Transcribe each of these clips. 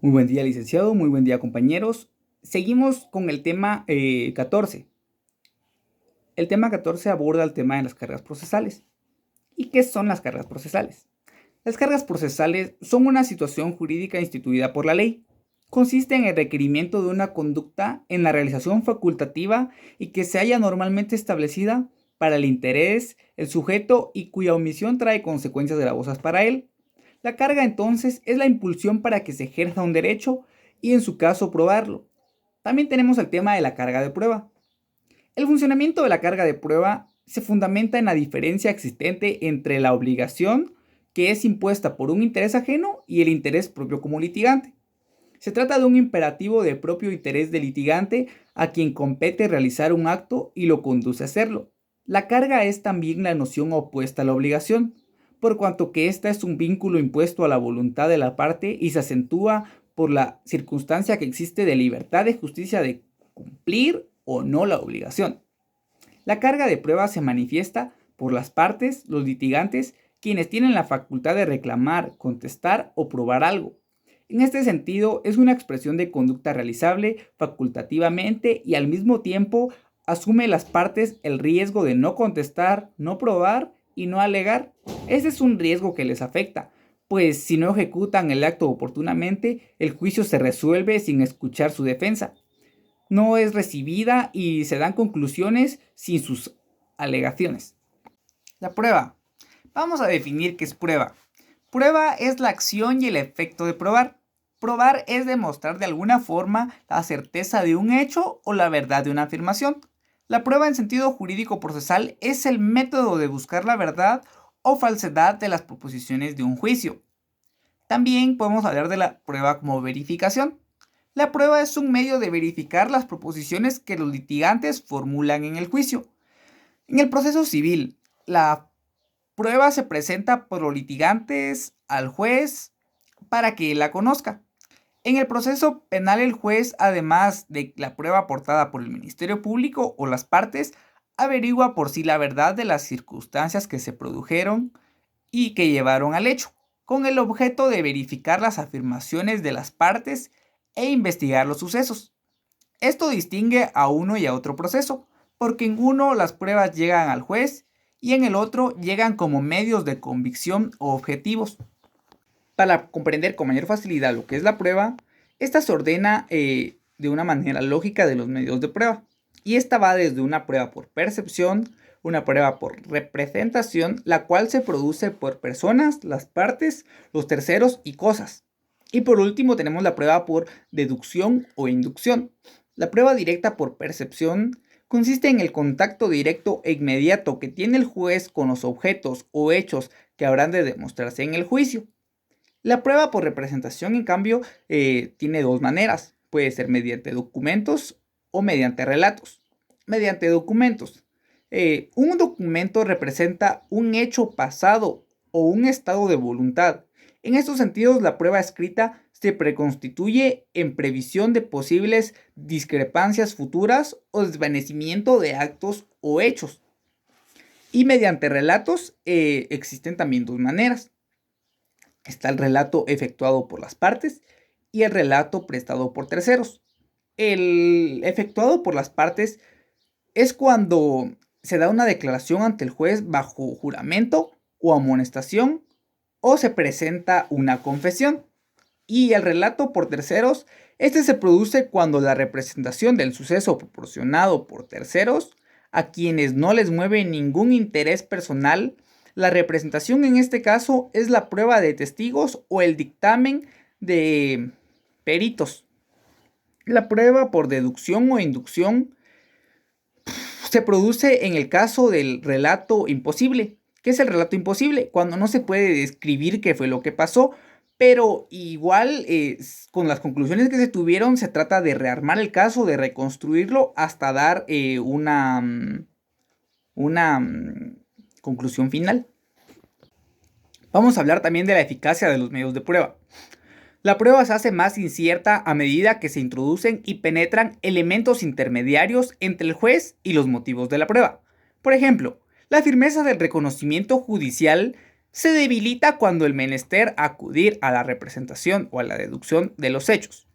Muy buen día, licenciado. Muy buen día, compañeros. Seguimos con el tema 14. El tema 14 aborda el tema de las cargas procesales. ¿Y qué son las cargas procesales? Las cargas procesales son una situación jurídica instituida por la ley. Consiste en el requerimiento de una conducta en la realización facultativa y que se haya normalmente establecida para el interés, el sujeto y cuya omisión trae consecuencias gravosas para él. La carga entonces es la impulsión para que se ejerza un derecho y en su caso probarlo. También tenemos el tema de la carga de prueba. El funcionamiento de la carga de prueba se fundamenta en la diferencia existente entre la obligación que es impuesta por un interés ajeno y el interés propio como litigante. Se trata de un imperativo de propio interés del litigante a quien compete realizar un acto y lo conduce a hacerlo. La carga es también la noción opuesta a la obligación, por cuanto que ésta es un vínculo impuesto a la voluntad de la parte y se acentúa por la circunstancia que existe de libertad de justicia de cumplir o no la obligación. La carga de prueba se manifiesta por las partes, los litigantes, quienes tienen la facultad de reclamar, contestar o probar algo. En este sentido, es una expresión de conducta realizable facultativamente y al mismo tiempo asume las partes el riesgo de no contestar, no probar y no alegar. Ese es un riesgo que les afecta, pues si no ejecutan el acto oportunamente, el juicio se resuelve sin escuchar su defensa. No es recibida y se dan conclusiones sin sus alegaciones. La prueba. Vamos a definir qué es prueba. Prueba es la acción y el efecto de probar. Probar es demostrar de alguna forma la certeza de un hecho o la verdad de una afirmación. La prueba en sentido jurídico procesal es el método de buscar la verdad o falsedad de las proposiciones de un juicio. También podemos hablar de la prueba como verificación. La prueba es un medio de verificar las proposiciones que los litigantes formulan en el juicio. En el proceso civil, la prueba se presenta por los litigantes al juez para que la conozca. En el proceso penal, el juez, además de la prueba aportada por el Ministerio Público o las partes, averigua por sí la verdad de las circunstancias que se produjeron y que llevaron al hecho, con el objeto de verificar las afirmaciones de las partes e investigar los sucesos. Esto distingue a uno y a otro proceso, porque en uno las pruebas llegan al juez y en el otro llegan como medios de convicción o objetivos. Para comprender con mayor facilidad lo que es la prueba, esta se ordena de una manera lógica de los medios de prueba. Y esta va desde una prueba por percepción, una prueba por representación, la cual se produce por personas, las partes, los terceros y cosas. Y por último tenemos la prueba por deducción o inducción. La prueba directa por percepción consiste en el contacto directo e inmediato que tiene el juez con los objetos o hechos que habrán de demostrarse en el juicio. La prueba por representación, en cambio, tiene dos maneras. Puede ser mediante documentos o mediante relatos. Mediante documentos. Un documento representa un hecho pasado o un estado de voluntad. En estos sentidos, la prueba escrita se preconstituye en previsión de posibles discrepancias futuras o desvanecimiento de actos o hechos. Y mediante relatos existen también dos maneras. Está el relato efectuado por las partes y el relato prestado por terceros. El efectuado por las partes es cuando se da una declaración ante el juez bajo juramento o amonestación o se presenta una confesión. Y el relato por terceros, este se produce cuando la representación del suceso proporcionado por terceros, a quienes no les mueve ningún interés personal. La representación en este caso es la prueba de testigos o el dictamen de peritos. La prueba por deducción o inducción se produce en el caso del relato imposible. ¿Qué es el relato imposible? Cuando no se puede describir qué fue lo que pasó, pero igual con las conclusiones que se tuvieron se trata de rearmar el caso, de reconstruirlo hasta dar una conclusión final. Vamos a hablar también de la eficacia de los medios de prueba. La prueba se hace más incierta a medida que se introducen y penetran elementos intermediarios entre el juez y los motivos de la prueba. Por ejemplo, la firmeza del reconocimiento judicial Se debilita cuando el menester acudir a la representación o a la deducción de los hechos.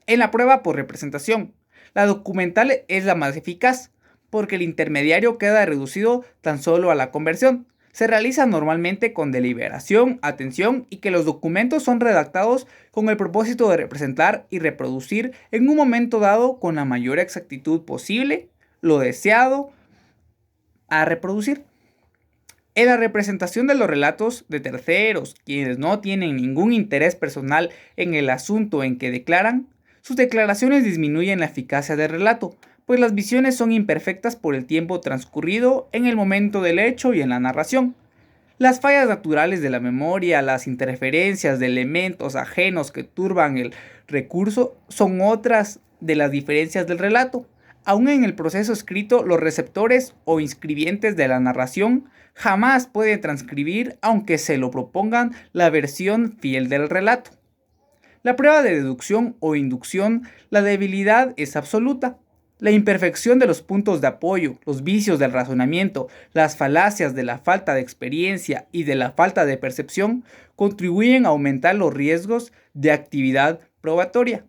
En la prueba por representación, la documental es la más eficaz, porque el intermediario queda reducido tan solo a la conversión. Se realiza normalmente con deliberación, atención y que los documentos son redactados con el propósito de representar y reproducir en un momento dado con la mayor exactitud posible lo deseado a reproducir. En la representación de los relatos de terceros, quienes no tienen ningún interés personal en el asunto en que declaran, sus declaraciones disminuyen la eficacia del relato, pues las visiones son imperfectas por el tiempo transcurrido en el momento del hecho y en la narración. Las fallas naturales de la memoria, las interferencias de elementos ajenos que turban el recurso son otras de las diferencias del relato. Aún en el proceso escrito, los receptores o inscribientes de la narración jamás pueden transcribir, aunque se lo propongan, la versión fiel del relato. La prueba de deducción o inducción, la debilidad es absoluta. La imperfección de los puntos de apoyo, los vicios del razonamiento, las falacias de la falta de experiencia y de la falta de percepción contribuyen a aumentar los riesgos de actividad probatoria.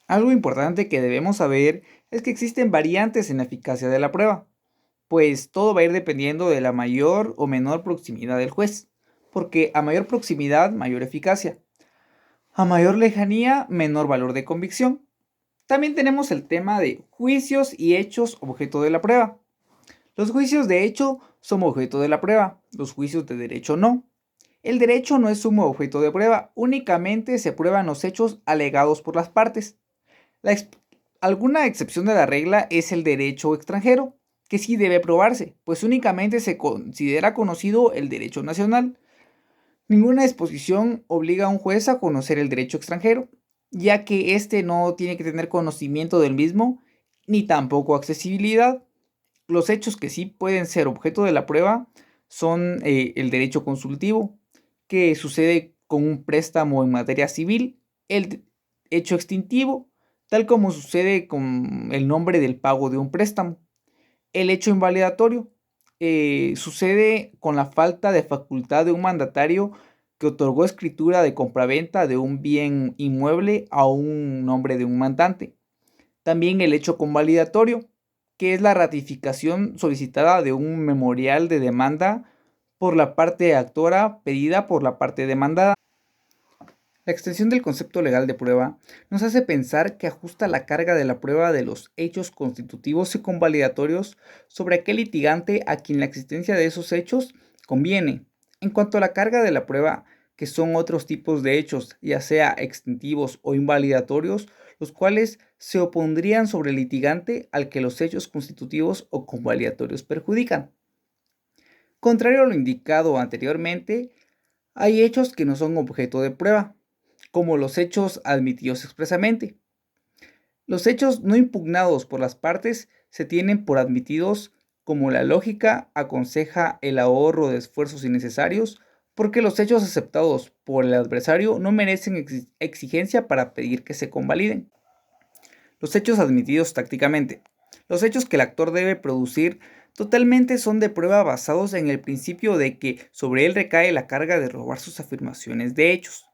Algo importante que debemos saber es que existen variantes en la eficacia de la prueba, pues todo va a ir dependiendo de la mayor o menor proximidad del juez, porque a mayor proximidad, mayor eficacia. A mayor lejanía, menor valor de convicción. También tenemos el tema de juicios y hechos objeto de la prueba. Los juicios de hecho son objeto de la prueba, los juicios de derecho no. El derecho no es sumo objeto de prueba, únicamente se prueban los hechos alegados por las partes. Alguna excepción de la regla es el derecho extranjero, que sí debe probarse, pues únicamente se considera conocido el derecho nacional. Ninguna disposición obliga a un juez a conocer el derecho extranjero, ya que éste no tiene que tener conocimiento del mismo, ni tampoco accesibilidad. Los hechos que sí pueden ser objeto de la prueba son el derecho consultivo, que sucede con un préstamo en materia civil, el hecho extintivo, tal como sucede con el nombre del pago de un préstamo. El hecho invalidatorio sucede con la falta de facultad de un mandatario que otorgó escritura de compraventa de un bien inmueble a un nombre de un mandante. También el hecho convalidatorio, que es la ratificación solicitada de un memorial de demanda por la parte actora pedida por la parte demandada. La extensión del concepto legal de prueba nos hace pensar que ajusta la carga de la prueba de los hechos constitutivos y convalidatorios sobre aquel litigante a quien la existencia de esos hechos conviene. En cuanto a la carga de la prueba, que son otros tipos de hechos, ya sea extintivos o invalidatorios, los cuales se opondrían sobre el litigante al que los hechos constitutivos o convalidatorios perjudican. Contrario a lo indicado anteriormente, hay hechos que no son objeto de prueba, como los hechos admitidos expresamente. Los hechos no impugnados por las partes se tienen por admitidos como la lógica aconseja el ahorro de esfuerzos innecesarios, porque los hechos aceptados por el adversario no merecen exigencia para pedir que se convaliden. Los hechos admitidos tácticamente. Los hechos que el actor debe producir totalmente son de prueba basados en el principio de que sobre él recae la carga de robar sus afirmaciones de hechos.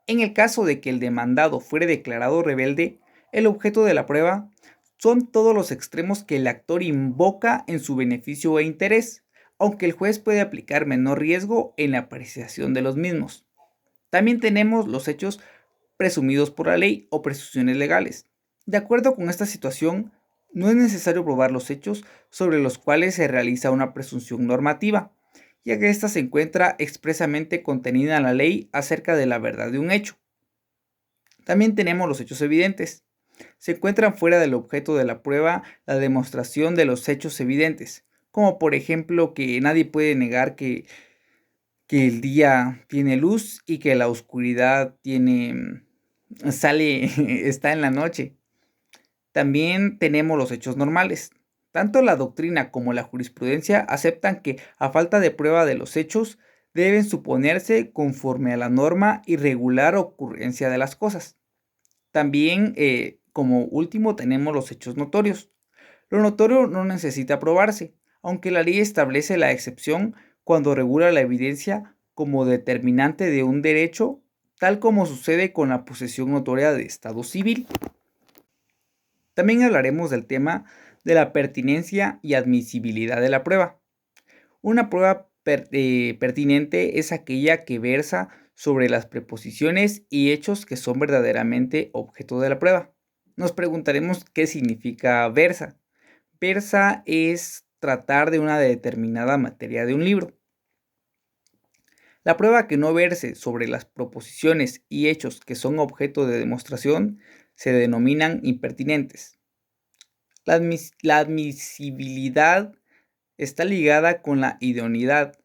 En el caso de que el demandado fuere declarado rebelde, el objeto de la prueba son todos los extremos que el actor invoca en su beneficio e interés, aunque el juez puede aplicar menor riesgo en la apreciación de los mismos. También tenemos los hechos presumidos por la ley o presunciones legales. De acuerdo con esta situación, no es necesario probar los hechos sobre los cuales se realiza una presunción normativa, ya que ésta se encuentra expresamente contenida en la ley acerca de la verdad de un hecho. También tenemos los hechos evidentes. Se encuentran fuera del objeto de la prueba la demostración de los hechos evidentes, como por ejemplo que nadie puede negar que el día tiene luz y que la oscuridad está en la noche. También tenemos los hechos normales. Tanto la doctrina como la jurisprudencia aceptan que, a falta de prueba de los hechos, deben suponerse conforme a la norma y regular ocurrencia de las cosas. También, como último, tenemos los hechos notorios. Lo notorio no necesita probarse, aunque la ley establece la excepción cuando regula la evidencia como determinante de un derecho, tal como sucede con la posesión notoria de estado civil. También hablaremos del tema de la pertinencia y admisibilidad de la prueba. Una prueba pertinente es aquella que versa sobre las preposiciones y hechos que son verdaderamente objeto de la prueba. Nos preguntaremos qué significa versa. Versa es tratar de una determinada materia de un libro. La prueba que no verse sobre las proposiciones y hechos que son objeto de demostración se denominan impertinentes. La admisibilidad está ligada con la idoneidad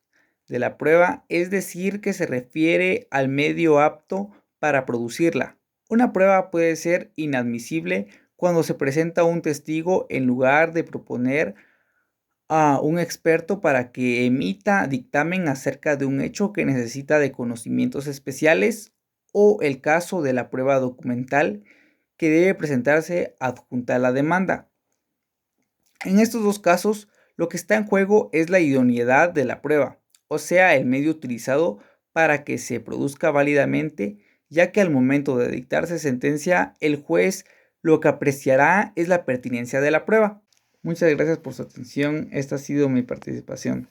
de la prueba, es decir, que se refiere al medio apto para producirla. Una prueba puede ser inadmisible cuando se presenta un testigo en lugar de proponer a un experto para que emita dictamen acerca de un hecho que necesita de conocimientos especiales, o el caso de la prueba documental que debe presentarse adjunta a la demanda. En estos dos casos, lo que está en juego es la idoneidad de la prueba, o sea, el medio utilizado para que se produzca válidamente, ya que al momento de dictarse sentencia, el juez lo que apreciará es la pertinencia de la prueba. Muchas gracias por su atención. Esta ha sido mi participación.